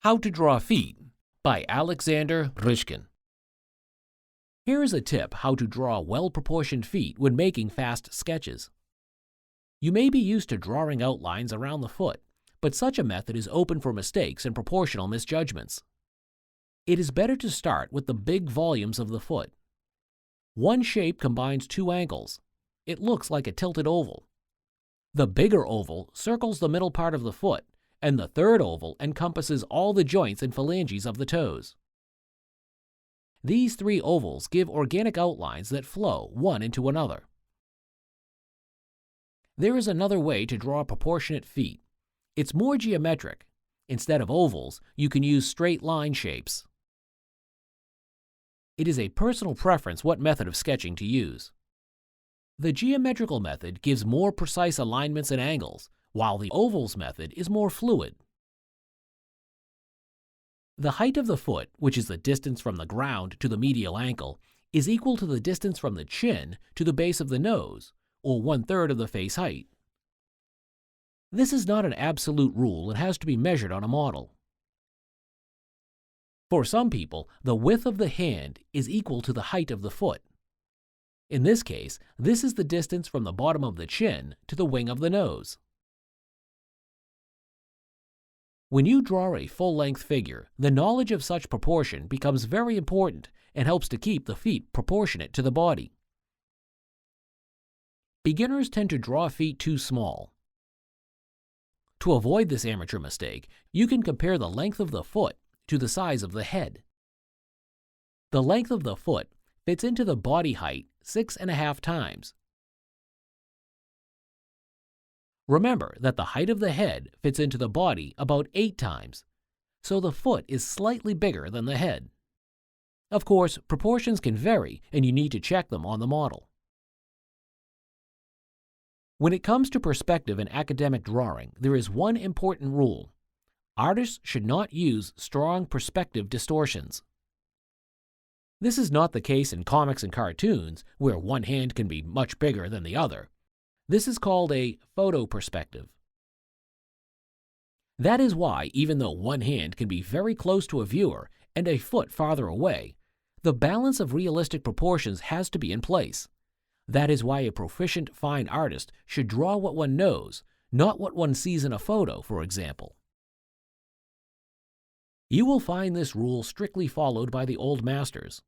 How to Draw Feet by Alexander Rishkin. Here is a tip how to draw well-proportioned feet when making fast sketches. You may be used to drawing outlines around the foot, but such a method is open for mistakes and proportional misjudgments. It is better to start with the big volumes of the foot. One shape combines two angles. It looks like a tilted oval. The bigger oval circles the middle part of the foot, and the third oval encompasses all the joints and phalanges of the toes. These three ovals give organic outlines that flow one into another. There is another way to draw proportionate feet. It's more geometric. Instead of ovals, you can use straight line shapes. It is a personal preference what method of sketching to use. The geometrical method gives more precise alignments and angles, while the ovals method is more fluid. The height of the foot, which is the distance from the ground to the medial ankle, is equal to the distance from the chin to the base of the nose, or 1/3 of the face height. This is not an absolute rule and has to be measured on a model. For some people, the width of the hand is equal to the height of the foot. In this case, this is the distance from the bottom of the chin to the wing of the nose. When you draw a full-length figure, the knowledge of such proportion becomes very important and helps to keep the feet proportionate to the body. Beginners tend to draw feet too small. To avoid this amateur mistake, you can compare the length of the foot to the size of the head. The length of the foot fits into the body height 6.5 times. Remember that the height of the head fits into the body about 8 times, so the foot is slightly bigger than the head. Of course, proportions can vary and you need to check them on the model. When it comes to perspective in academic drawing, there is one important rule. Artists should not use strong perspective distortions. This is not the case in comics and cartoons, where one hand can be much bigger than the other. This is called a photo perspective. That is why, even though one hand can be very close to a viewer and a foot farther away, the balance of realistic proportions has to be in place. That is why a proficient fine artist should draw what one knows, not what one sees in a photo, for example. You will find this rule strictly followed by the old masters.